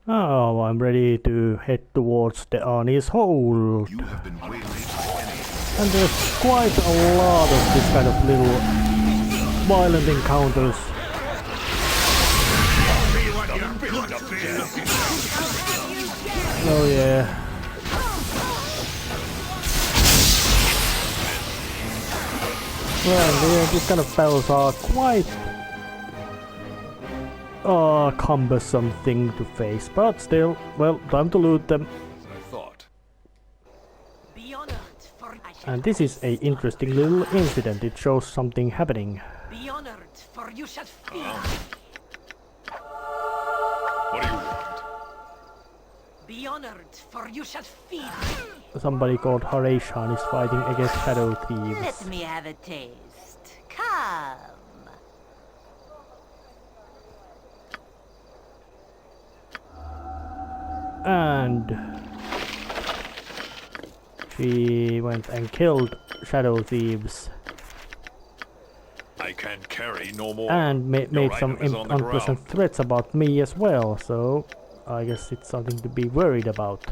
Oh, I'm ready to head towards the Arnie's hold. You have been waylaid by enemies. And there's quite a lot of this kind of little violent encounters. Oh yeah. Well, yeah, these kind of battles are quite cumbersome thing to face, but still, well, time to loot them. And this is a interesting little incident. It shows something happening. Be honored, for you shall feed. What do you want? Be honored, for you shall feed. Somebody called Hrothgar is fighting against shadow thieves. Let me have a taste. Come. And she went and killed shadow thieves. I can carry no more. And made some item is on the unpleasant ground. threats about me as well, so I guess it's something to be worried about.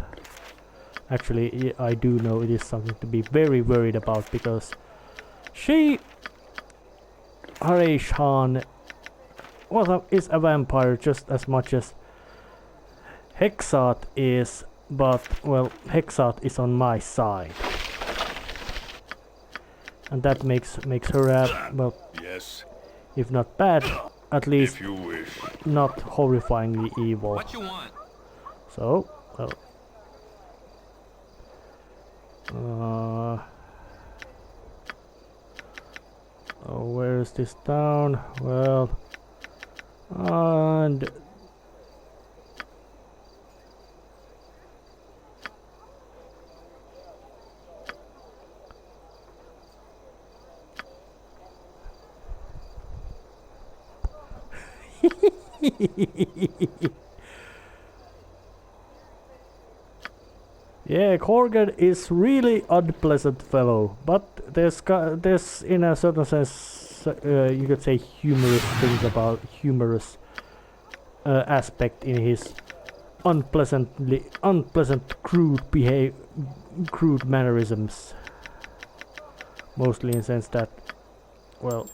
Actually, I do know it is something to be very worried about, because Hrothgar is a vampire just as much as Hexat is, but, well, Hexat is on my side. And that makes her, well, Yes, if not bad, at least if you wish. not horrifyingly evil. What you want? So, well, oh, where is this town? Well, and yeah, Hrothgar is really unpleasant fellow, but there's in a certain sense you could say humorous aspect in his unpleasant crude mannerisms. Mostly in the sense that, well,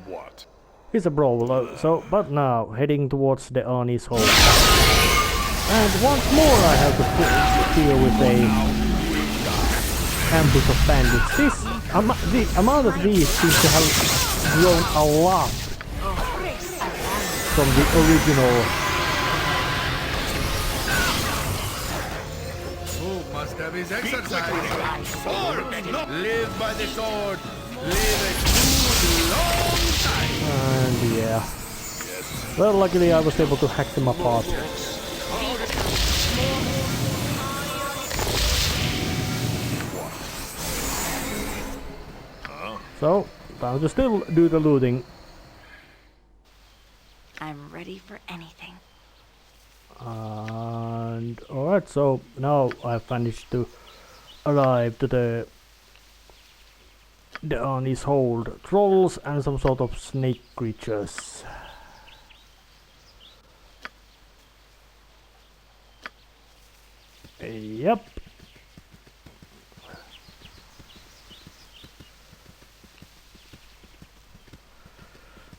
What? he's a brawler. So, but now heading towards the Arnie's hole. And once more I have to deal with a ambush of bandits. The amount of these seems to have grown a lot from the original. Who must have his exercise? Live by the sword. Live a good long time. And yeah. Well, luckily I was able to hack them apart. So, time to still do the looting. I'm ready for anything. And alright, so now I've managed to arrive to the Arnie's hold. Trolls and some sort of snake creatures. Yep.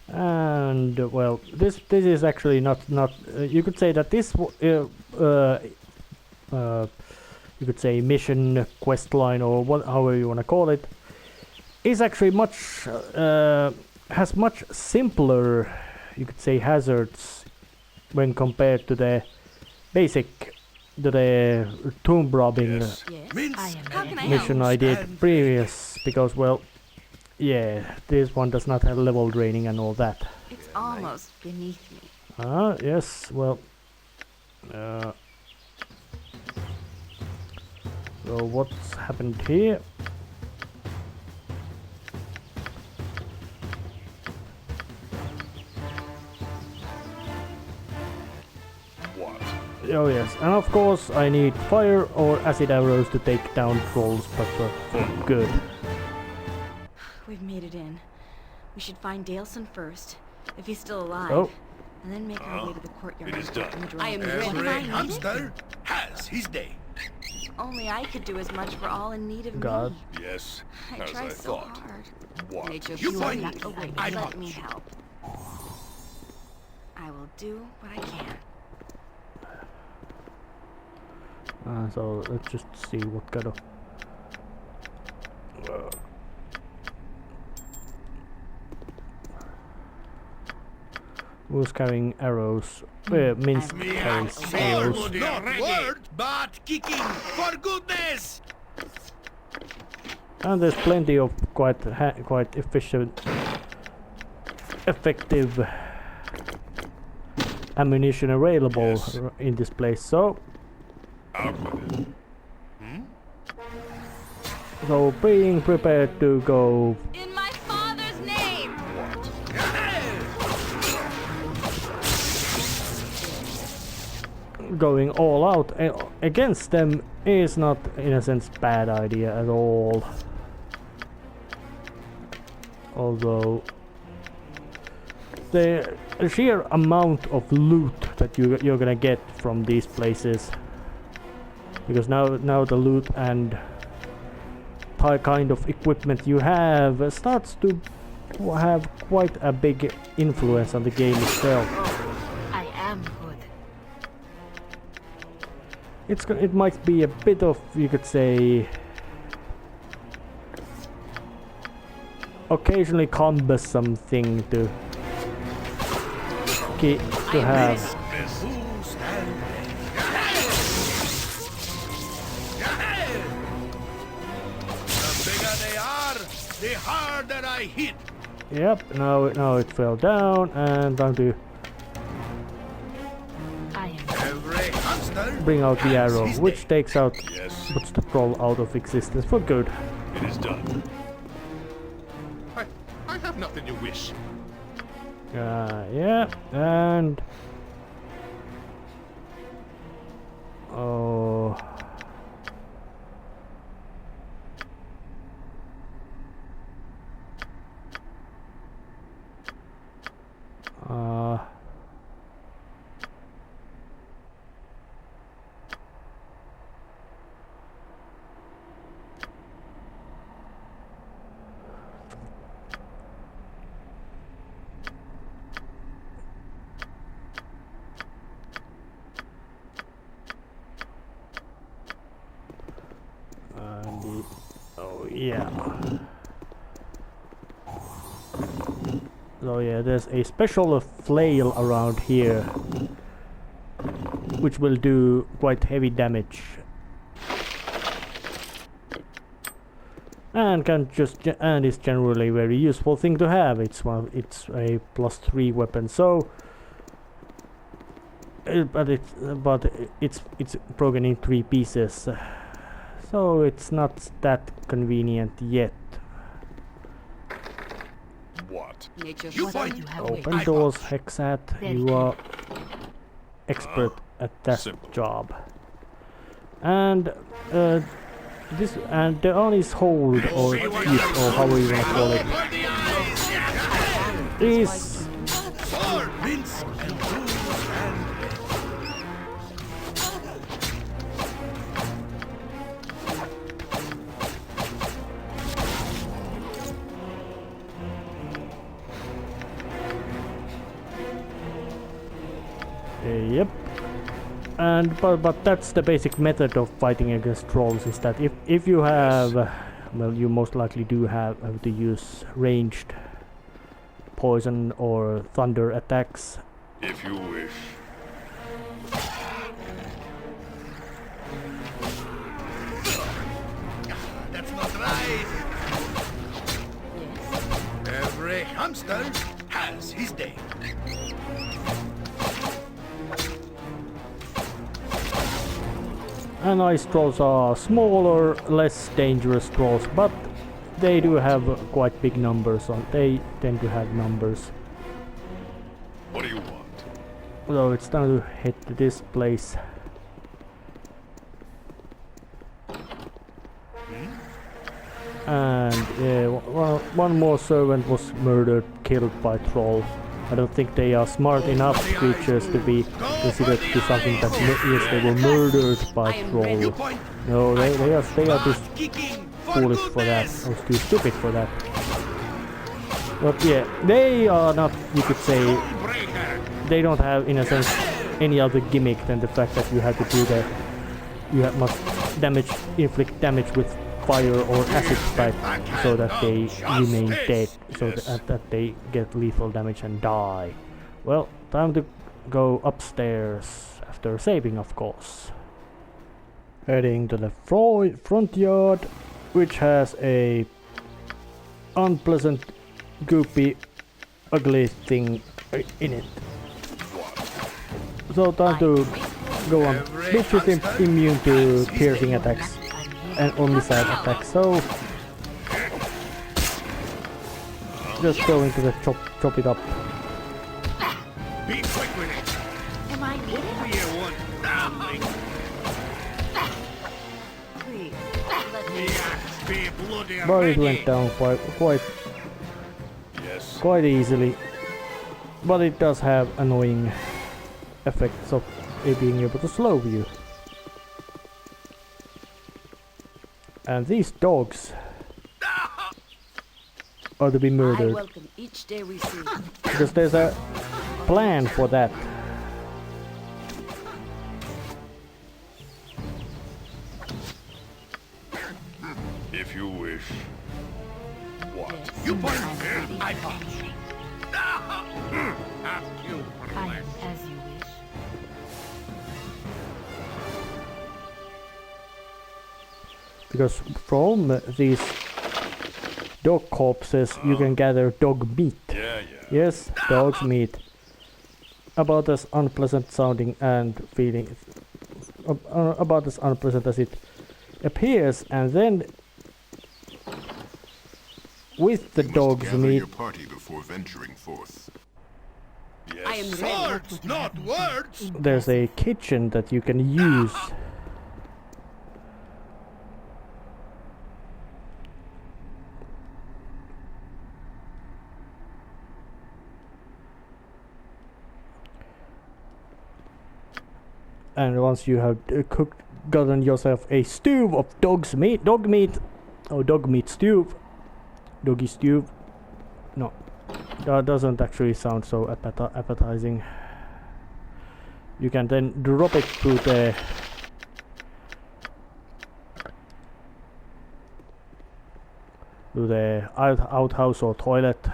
And well, this is actually not you could say that this you could say mission quest line, or however you want to call it, is actually much has much simpler, you could say, hazards when compared to the basic the tomb robbing Yes. Yes, I am. mission I did previous, because, well, yeah, this one does not have level draining and all that. It's almost beneath me. Yes, well, so what's happened here? What? Oh yes, and of course I need fire or acid arrows to take down trolls, but for good. We've made it in. We should find Daleson first, if he's still alive. Oh, and then make our way to the courtyard. It is done. in the I am drawing room. ready. Every hamster has his day. Only I could do as much for all in need of God. me. Yes, I as try I so thought. hard. What? Nature's You so find lucky. Oh, wait, I let me punch. help. I will do what I can. So let's just see what kind of who's carrying arrows? Minced I'm- carries Sword, arrows. not words, but kicking, for goodness! And there's plenty of quite effective ammunition available Yes. in this place. So Out with it. being prepared to go In my father's name! What? going all out against them is not, in a sense, bad idea at all. Although the sheer amount of loot that you're gonna get from these places, because now the loot and kind of equipment you have starts to have quite a big influence on the game itself. I am good. It might be a bit of, you could say, occasionally cumbersome thing to have. Who stand The bigger they are, the harder I hit. Yep, now it fell down, and time to I am Every hamster bring out the has arrow, his which day. takes out, Yes, puts the troll out of existence for good. it is done. I have nothing to wish. Yeah, and oh, oh yeah. So yeah, there's a special flail around here, which will do quite heavy damage, and and is generally a very useful thing to have. It's a +3 weapon, so but it's broken in 3 pieces, so it's not that convenient yet. What? nature's You what fight. you have Open waited. doors, Hexat. You are expert at that Simple. job. And this and the honest hold, or hit, or however you wanna call it, Open the eyes. is Sword, Vince, and who stand yep. And but that's the basic method of fighting against trolls, is that if you have well, you most likely do have to use ranged poison or thunder attacks. If you wish. That's not right. Every hamster has his day. And ice trolls are smaller, less dangerous trolls, but they do have quite big numbers. They tend to have numbers. What do you want? So it's time to head to this place. And yeah, one more servant was murdered, killed by troll. I don't think they are smart enough creatures to be considered to be something that yes, they were murdered by troll. No, they are too foolish for that, or too stupid for that. But yeah, they are not, you could say, they don't have in a sense any other gimmick than the fact that you have to do the, must inflict damage with fire or acid type so that they remain dead, so that they get lethal damage and die. Well, time to go upstairs after saving, of course. Heading to the front yard, which has a unpleasant, goopy, ugly thing in it. So time to go on. Bitch is immune to piercing attacks and on missile attacks, so just going to the chop it up. Be quick with it. Am I needed? Over here, one. Please, let me. Yeah, be bloody But it ready. went down Yes. quite easily. But it does have annoying effects of it being able to slow you. And these dogs are to be I murdered, welcome each day we see. because there's a plan for that. If you wish. What? You point I'm here, ready I for punch. anything. You I am as you wish. Because from these dog corpses you can gather dog meat. Yeah. Yes, dog's meat. About as unpleasant sounding and feeling. About as unpleasant as it appears, and then with the You must dog's gather meat your party before venturing forth. Yes. I am ready. Swords, not words. there's a kitchen that you can use. And once you have gotten yourself a stew of dog meat stew, doggy stew. No, that doesn't actually sound so appetizing. You can then drop it to the outhouse or toilet,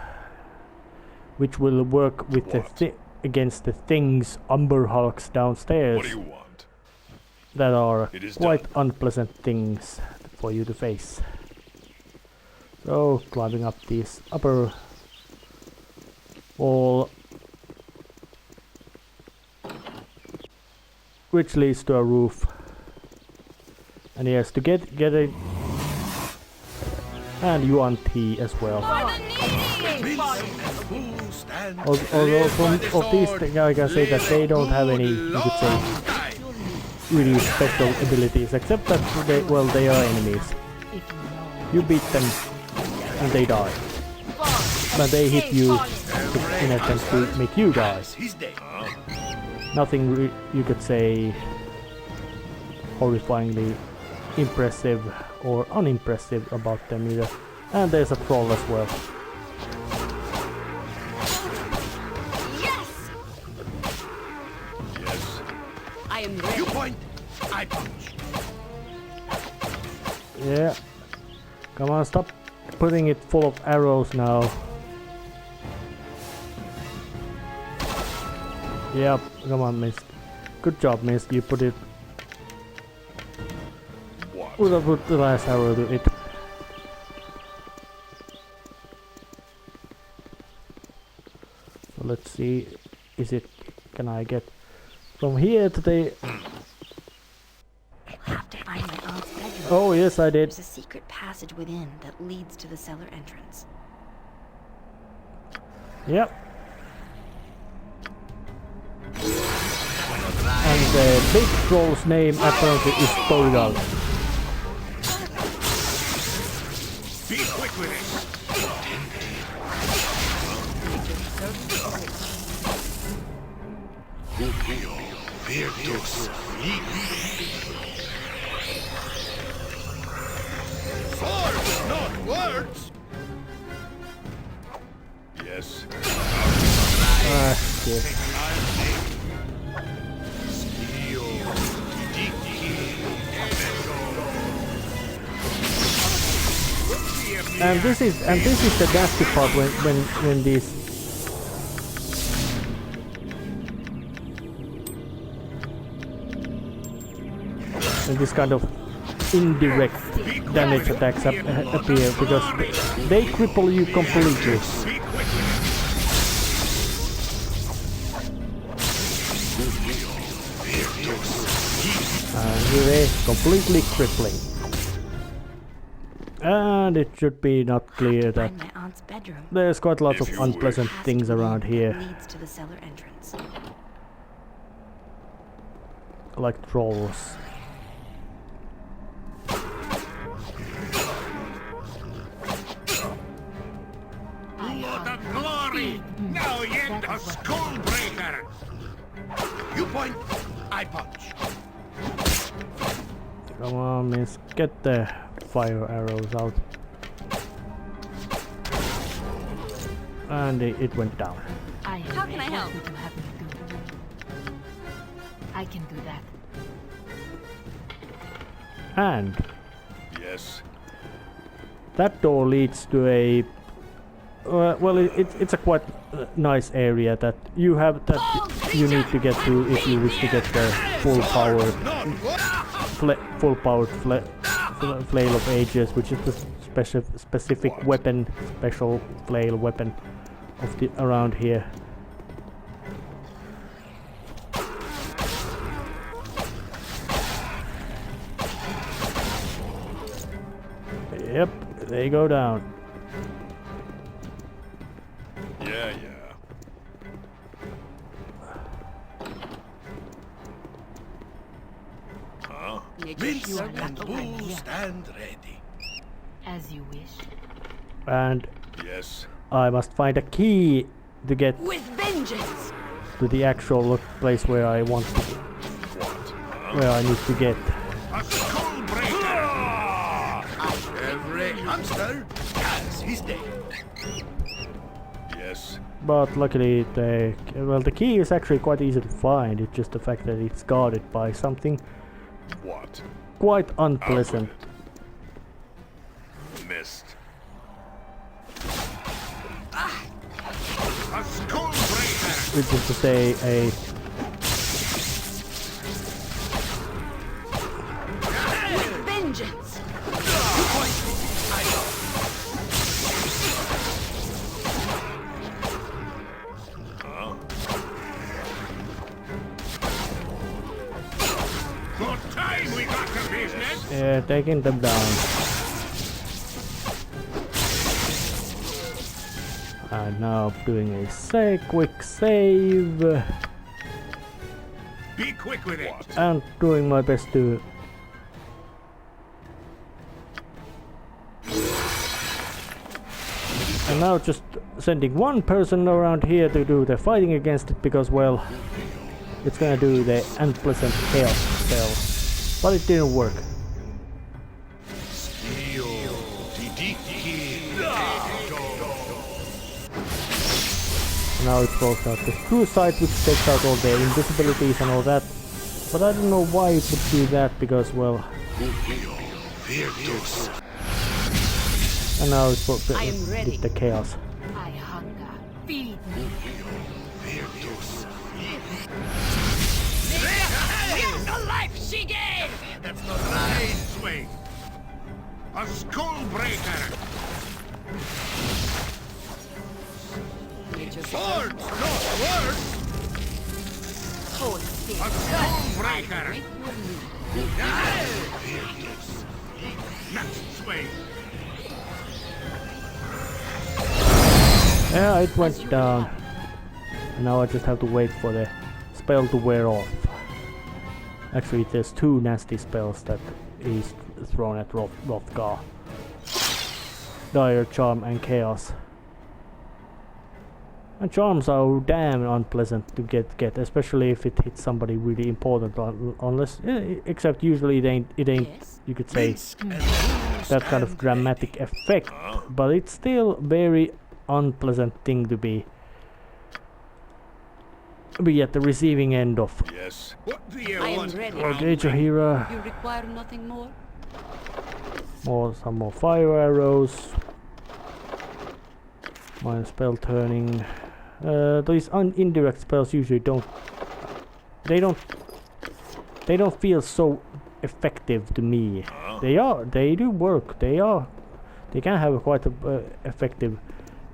which will work with the against the things Umber Hulks downstairs. What do you want? That are It is quite done. unpleasant things for you to face. So, climbing up this upper wall, which leads to a roof. And yes, to get it, and you want tea as well. Who stands Although from of these things I can say that they don't have any, you could say, really special abilities, except that they are enemies. You beat them and they die. But they hit you in attempt to make you die. He's dead. Nothing you could say horrifyingly impressive or unimpressive about them either. And there's a troll as well. Yes! Yes. I am ready. You point, I punch. Yeah. Come on, stop putting it full of arrows now. Yep, come on, Mist. Good job, Mist. You put it. What? Would have put the last arrow to it. So let's see. Is it? Can I get from here to the? I'll have to find my aunt's bedroom. Oh yes, I did. There's a secret passage within that leads to the cellar entrance. Yep. And the big troll's name apparently is Baldur. Be quick with it. Swords, not words! Yes. Shit. And this is the nasty part when these kind of indirect damage attacks appear, because they cripple you completely. Really completely crippling. And it should be not clear that Find my aunt's bedroom. there's quite lots If of you unpleasant wish. things around here, Leads to the cellar entrance. like trolls. What a glory! Now yet a skull breaker! You point, I punch. Come on, miss, get the fire arrows out. And it went down. How can I help? I can do that. And Yes. that door leads to a well, it's a quite nice area that you need to get to if you wish to get the full powered flail of ages, which is the specific weapon, special flail weapon of the around here. Yep, they go down. Yeah. Huh? Mince and bull stand ready. As you wish. And Yes. I must find a key to get With vengeance! to the actual place where I want to, where I need to get. A skull breaker! Every hamster has his day. Yes. But luckily, the key is actually quite easy to find. It's just the fact that it's guarded by something What? quite unpleasant. Missed. A skull breaker! Which is to say, a With vengeance! Good time we got to business! taking them down. And now doing a quick save Be quick with it! and doing my best to. And now just sending one person around here to do the fighting against it, because, well, it's gonna do the unpleasant chaos spell. But it didn't work. Now it throws out the screw side, which takes out all the invisibilities and all that. But I don't know why it would do that, because, well... And now it's for I am ready. the chaos. I hunger. Feed me. Here's the life she gave! That's the right swing! A skull breaker! Swords, not words! Hold still. A skull breaker! Break your knee. Next swing! Yeah, it went down. And now I just have to wait for the spell to wear off. Actually, there's two nasty spells that he's thrown at Hrothgar. Dire Charm and Chaos. And charms are damn unpleasant to get, especially if it hits somebody really important. Unless, except usually it ain't. Yes. You could say that kind of dramatic effect, but it's still very unpleasant thing to be at the receiving end of. Yes. What do you I am want? ready. Okay, Jahira. You require nothing more? Some more fire arrows. My spell turning. These indirect spells usually don't feel so effective to me. They do work. They can have quite a effective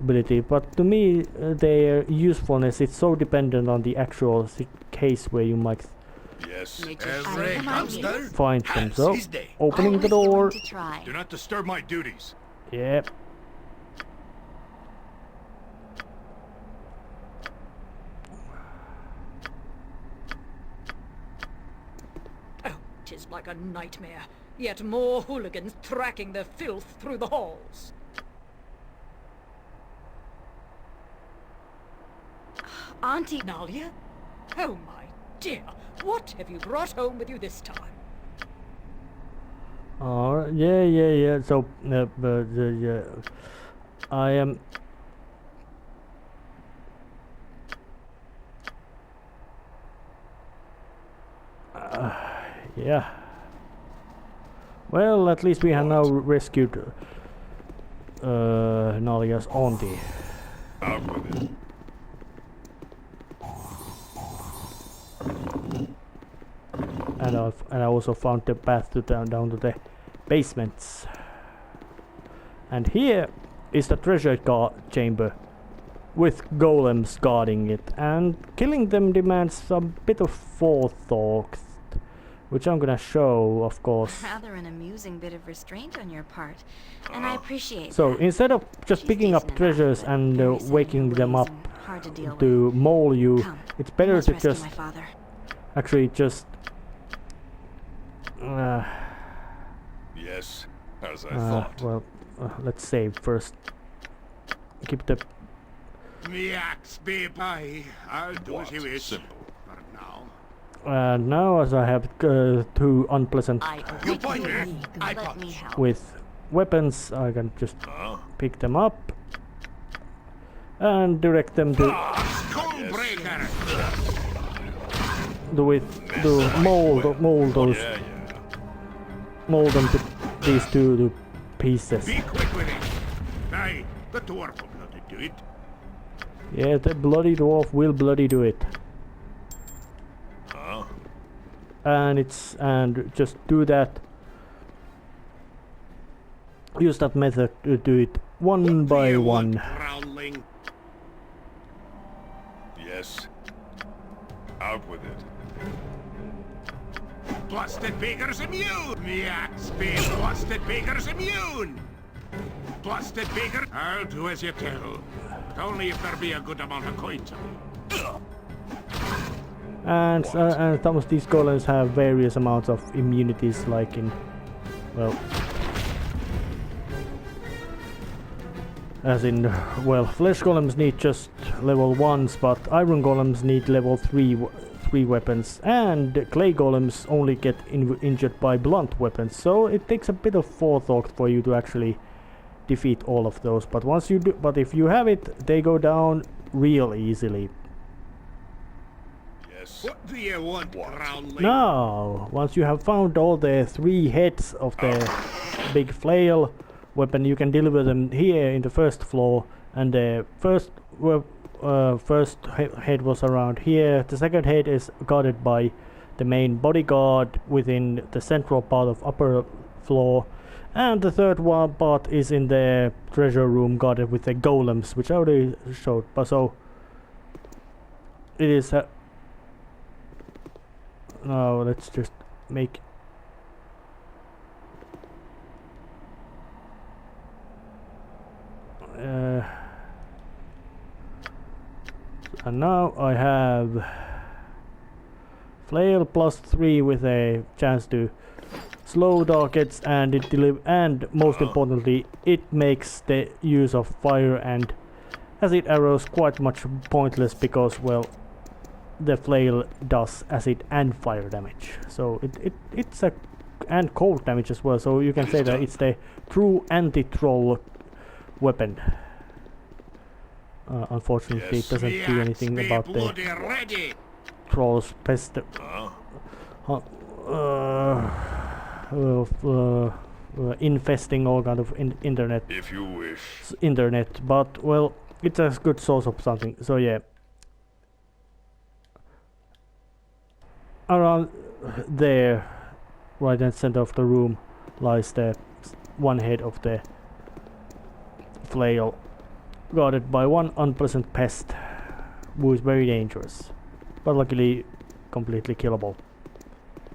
ability, but to me their usefulness is so dependent on the actual case where you might Yes. Every hamster find them. has So his day. opening the Always door. willing to try. Do not disturb my duties. Yep. Oh, 'tis like a nightmare. Yet more hooligans tracking their filth through the halls. Auntie, Nalia? Oh my dear, what have you brought home with you this time? Alright, yeah. So, yeah, I am. Yeah. Well, at least we have now rescued Nalia's auntie. Out with it. And I also found the path to down to the basements. And here is the treasure chamber with golems guarding it, and killing them demands some bit of forethought, which I'm gonna show, of course. rather an amusing bit of restraint on your part, and I appreciate So that. instead of just She's picking up decent treasures enough, but and very set in waking her them ways up and hard to deal to maul you, with. Come, it's better let's to rescue just my father. actually just Yes. As I thought. well, let's save first. Keep the Me axe be by. I'll do as What? you wish. Simple. For now. now as I have two unpleasant I You await point your me. lead. I Let me punch. help. with weapons, I can just Huh? pick them up and direct them to Skullbreaker. mold those Yeah. mold them to these two pieces. Be quick with it. Aye, the dwarf will bloody do it. Yeah, the bloody dwarf will bloody do it. Huh? And just do that. Use that method to do it one What do by you one. want, groundling? Yes. Out with it. Busted Baker's immune! Me axe be Busted Baker's immune! Busted Baker, I'll do as you tell. But only if there be a good amount of coins on it. And some of these golems have various amounts of immunities, like in, well, as in, well, flesh golems need just level 1s, but iron golems need level 3 weapons, and clay golems only get injured by blunt weapons. So it takes a bit of forethought for you to actually defeat all of those. But once you do, but if you have it, they go down real easily. Yes. What do you want, What? groundling? Now, once you have found all the 3 heads of the big flail weapon, you can deliver them here in the first floor. And the first head was around here. The second head is guarded by the main bodyguard within the central part of upper floor. And the third one part is in the treasure room guarded with the golems, which I already showed. But so it is. Now let's just make. And now I have flail +3 with a chance to slow targets, and it most importantly, it makes the use of fire and acid arrows quite much pointless because, well, the flail does acid and fire damage. So it's a and cold damage as well. So you can say that it's the true anti-troll weapon. Unfortunately, it doesn't do anything about the trolls pest. Infesting all kind of internet. If you wish. Internet, but well, it's a good source of something. So yeah, around there, right in the center of the room, lies the one head of the flail, guarded by one unpleasant pest, who is very dangerous, but luckily completely killable,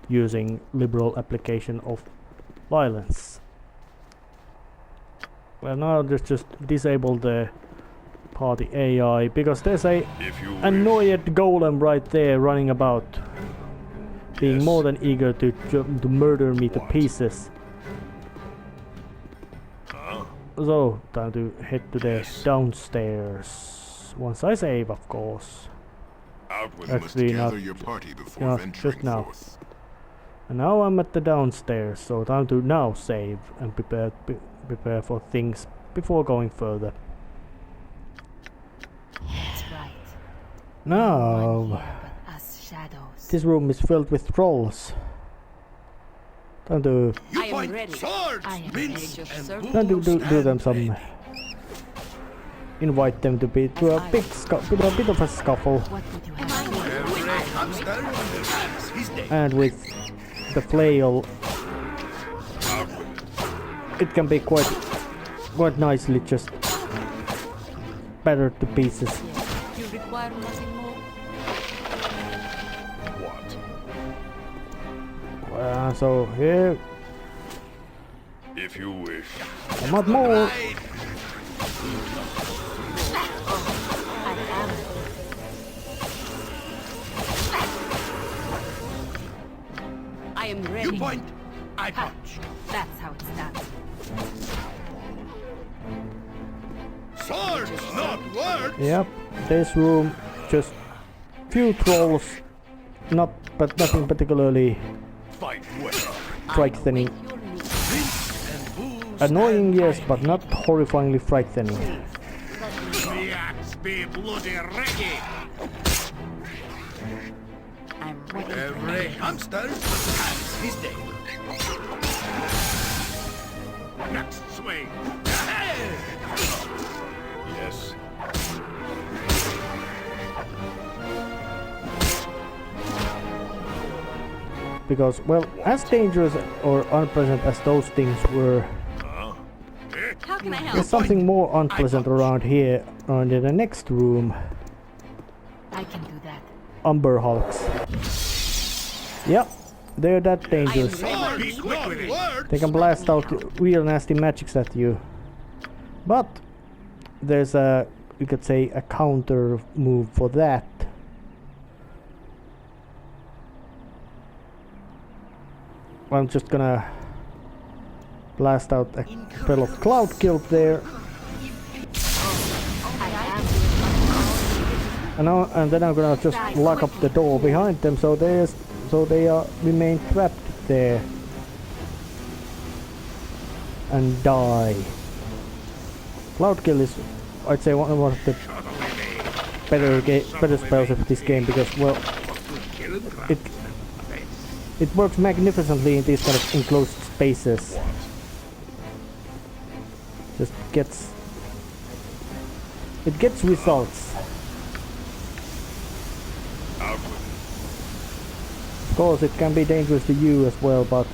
using liberal application of violence. Well, now let's just disable the party AI, because there's a annoyed golem right there running about, being more than eager to murder me to pieces. So, time to head to the downstairs. Once I save, of course. Actually, not just now. And now I'm at the downstairs, so time to now save and prepare for things before going further. That's right. Now, Us shadows. this room is filled with trolls. Time to I am ready. Swords, I am mince, ready. and time to booze do them and some. bread. Invite them to be to a bit of a scuffle, What would you have? Every hamster has his day. and with the flail, it can be quite nicely just battered to pieces. Yes. You require nothing more? What? So here, If you wish. not more. I am ready. You point, I punch. That's how it's done. Swords, not words. Yep, this room, just few trolls, but nothing particularly Fight well. frightening. Your needs. Mince and booze Annoying, and yes, bread. but not horrifyingly frightening. The axe be bloody ready. I'm ready. Every hamster has his day. Next swing. Ahead. Yes. Because, well, as dangerous or unpleasant as those things were, How can I help? there's something more unpleasant around here, in the next room. I can do that. Umber Hulks. Yep, they're that dangerous. Swords, not words. They can blast out real nasty magics at you. But there's a, you could say, a counter move for that. I'm just gonna blast out a spell of Cloud Guild there. And then I'm gonna just lock up the door behind them, so they remain trapped there and die. Cloud Kill is, I'd say, one of the better spells of this game, because, well, it works magnificently in these kind of enclosed spaces. Just gets results. Of course, it can be dangerous to you as well, but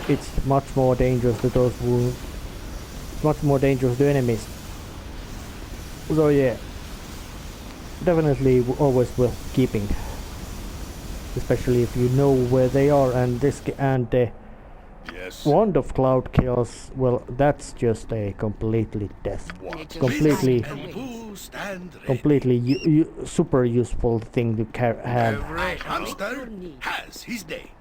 it's much more dangerous to those who, much more dangerous to enemies. So yeah, definitely always worth keeping, especially if you know where they are. And the Yes. Wand of Cloud Kills, well, that's just a completely completely super useful thing to have. Every hamster has his day.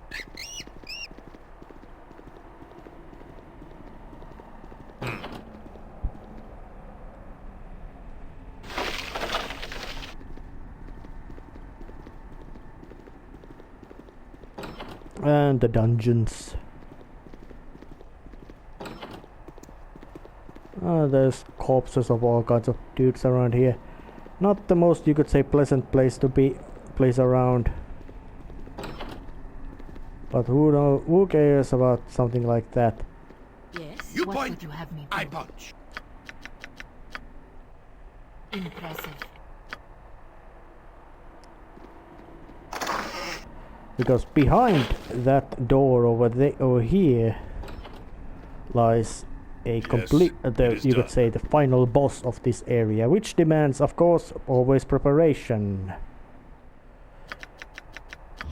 And the dungeons. There's corpses of all kinds of dudes around here. Not the most, you could say, pleasant place to be around. But who cares about something like that? Yes. You What point, would you have me I do? punch. Impressive. Because behind that door over here lies a complete, it is you could done. say, the final boss of this area, which demands, of course, always preparation.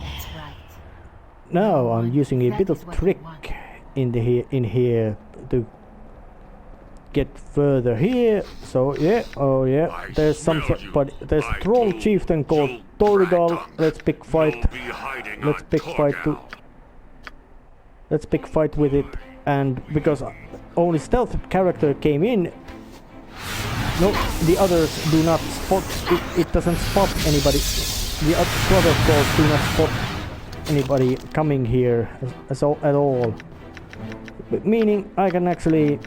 That's right. Now I'm using a That bit is of what you trick want. in here to get further here. So yeah, oh yeah, I there's some smell you. but there's a I troll do. chieftain called You Thorgal. brat. Let's pick fight. You'll be hiding Let's on pick fight to. Torgal. Let's pick fight with it, and because only stealth character came in. No, the others do not spot. It doesn't spot anybody. The other trolls do not spot anybody coming here at all. Meaning I can actually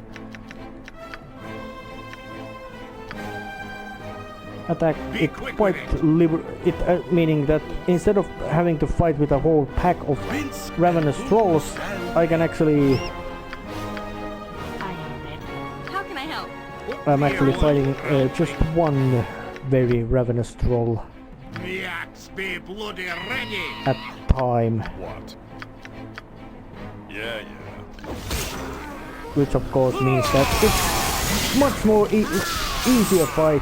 attack Be it quick quite with meaning that instead of having to fight with a whole pack of Vince ravenous and trolls, Booze I can actually I am ready. How can I help? I'm actually fighting just one very ravenous troll Me axe be bloody ready. at a time, What? Yeah. which of course means that it's much more easier fight.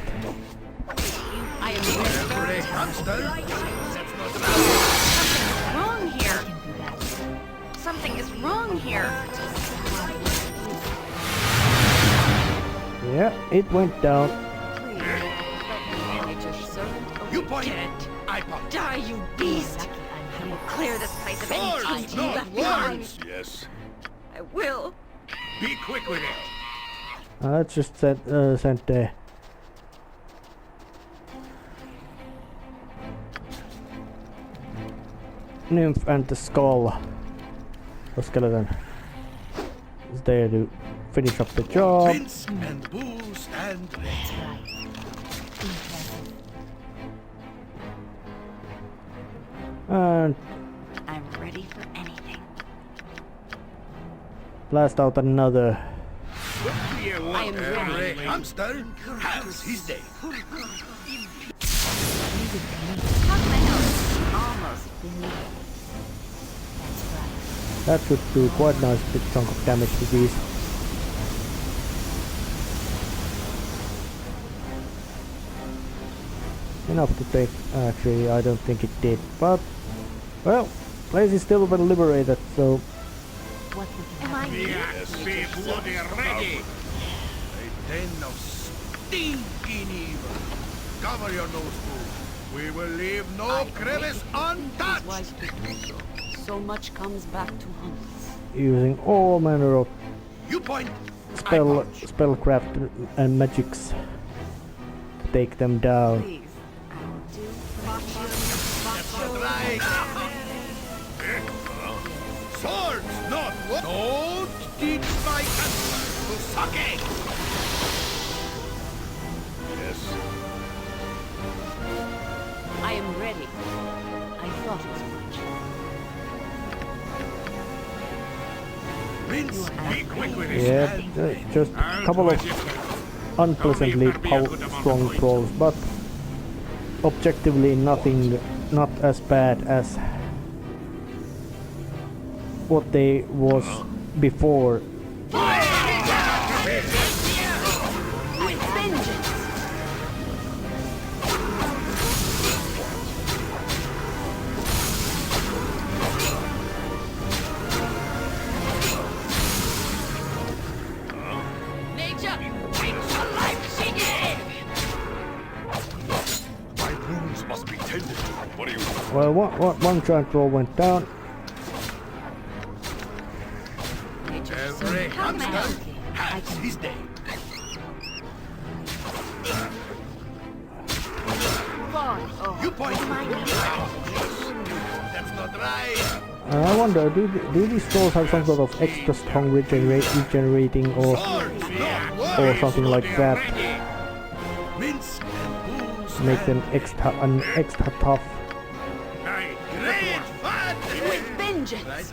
I am ready. Every hamster. Wrong here. I can do that. Something is wrong here. Yeah, it went down. Please, let me manage your servant. You point, Get it. I punch. Die, you beast! Lucky I I'm will here. clear this place of any Swords, taint you not left behind. words. Yes. I will. Be quick with it. Let's just send the nymph and the skull. The skeleton is there to finish up the job. Vince and Boo stand ready. That's right. Impressive. And I'm ready for anything. blast out another. You I am every ready. hamster has his day. How can I help? Almost. That's right. That should do quite nice big chunk of damage to these. Enough to take. Actually, I don't think it did, but well, place is still been liberated, so What would you Am have I me Me here? axe be bloody ready. A den of stinking evil. Cover your nose, Boo. We will leave no crevice untouched. Wise people. So much comes back to haunt us. using all manner of You point, I punch. spellcraft and magics to take them down. Please. I'll do That's not right. Swords, not what? Don't teach my hamster to suck egg. Yes. I am ready. I thought as much. Vince, be quick with his Yeah, hand. just a couple of unpleasantly strong trolls, but objectively nothing, not as bad as what they was before. With vengeance! Nature! It's a life she gave! My wounds must be tended to. What do you want? Well, one giant troll went down. Every How can I help? hamster has his day. Fine. Oh, You point. my That's not right. I wonder, do these stores have some sort of extra strong regenerating or something like that? Mince and booze. Make them extra tough. Aye, great fun! With vengeance!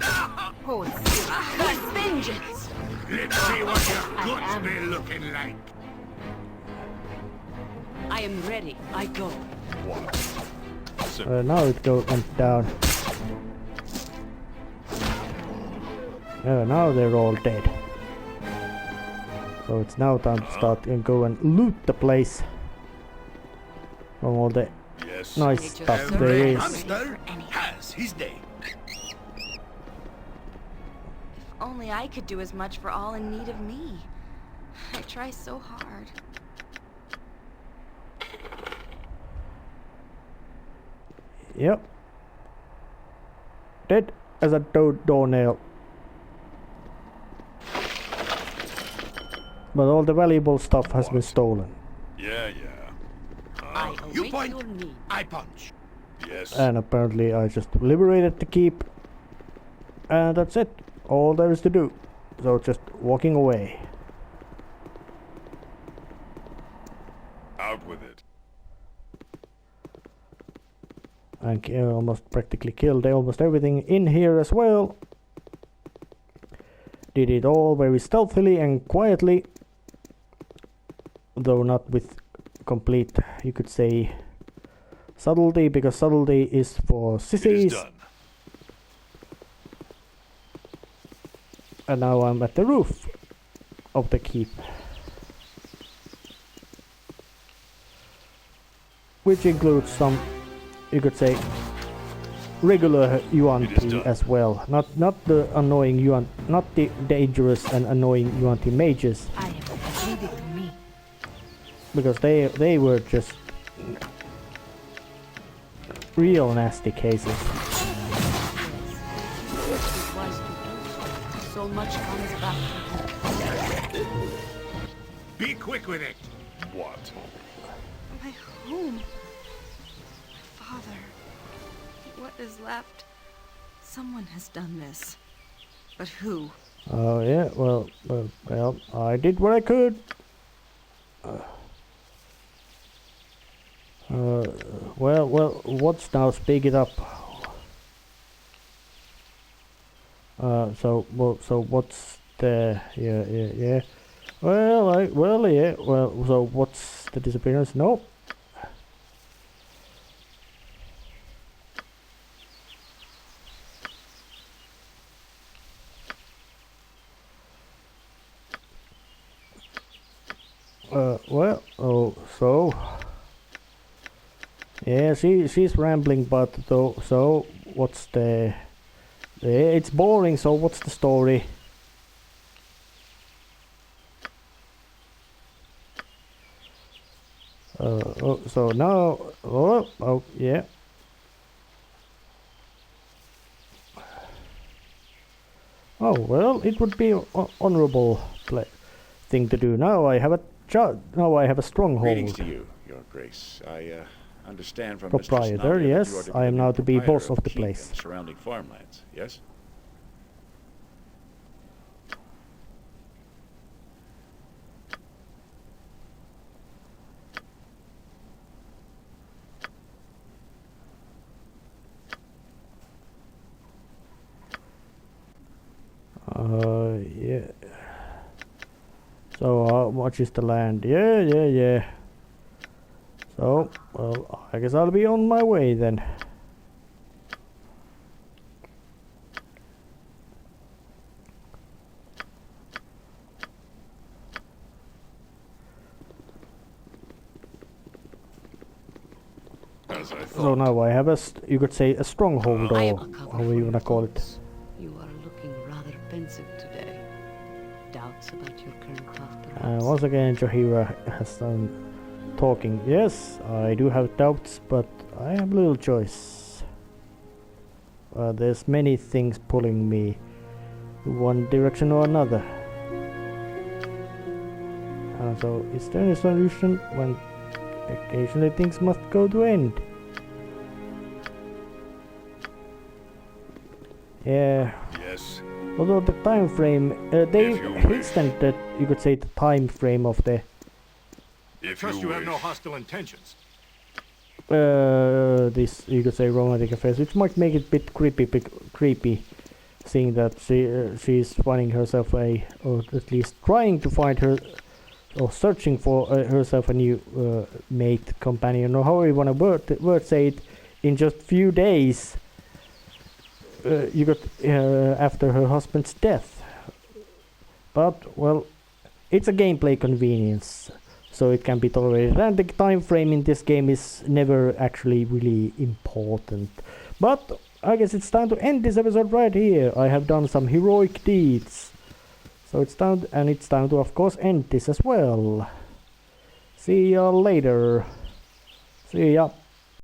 Oh, with vengeance! Let's see what your I guts am. be looking like. I am ready. I go. What? Now it went down. Now they're all dead. So it's now time to start and go and loot the place from all the Yes. nice stuff there is. Monster has his day. If only I could do as much for all in need of me. I try so hard. Yep. Dead as a doornail. But all the valuable stuff has been stolen. Yeah. I You await point, your need. I punch. Yes. And apparently I just liberated the keep. And that's it. All there is to do. So just walking away. Out with it. And almost practically killed almost everything in here as well. Did it all very stealthily and quietly. Though not with complete, you could say, subtlety, because subtlety is for It is sissies. done. And now I'm at the roof of the keep. Which includes some, you could say, regular Yuan It is Ti done. as well. Not the annoying Yuan, not the dangerous and annoying Yuan Ti mages. I have leave it to me. Because they were just real nasty cases. It was to do. So much comes back to me. Be quick with it. What? My home. My father. What is left? Someone has done this. But who? Oh yeah, well, I did what I could. Well, what's now? Speak it up. So what's the yeah. Well, so what's the disappearance? No. So yeah, she's rambling, but though, so what's the it's boring, so what's the story? So now, yeah. Oh well, it would be an honorable thing to do. Now I have a stronghold. Greetings to you, Your Grace. I understand from Mr. Proprietor, Snobby that yes, you are to I am the now to be proprietor boss of the keep place. and surrounding farmlands, yes? Yeah. So how much is the land? Yeah. So, well, I guess I'll be on my way then. As I So thought. now I have you could say a stronghold, I or am a how you wanna call it. You are looking rather pensive today. Doubts about your current path, perhaps? Once again, Jahira has done talking. Yes, I do have doubts, but I have little choice. There's many things pulling me one direction or another. So, is there a solution when occasionally things must go to end? Yeah. Yes. Although the time frame, they If you wish. extend that, you could say, the time frame of the If Trust you have no wish. hostile intentions. this, you could say, romantic affairs, which might make it a bit creepy, seeing that she's finding herself or at least trying to find her, or searching for herself a new mate, companion, or however you want to word say it, in just few days. You got after her husband's death. But well, it's a gameplay convenience, so it can be tolerated, and the time frame in this game is never actually really important. But I guess it's time to end this episode right here. I have done some heroic deeds, so it's time to of course end this as well. See ya later. See ya.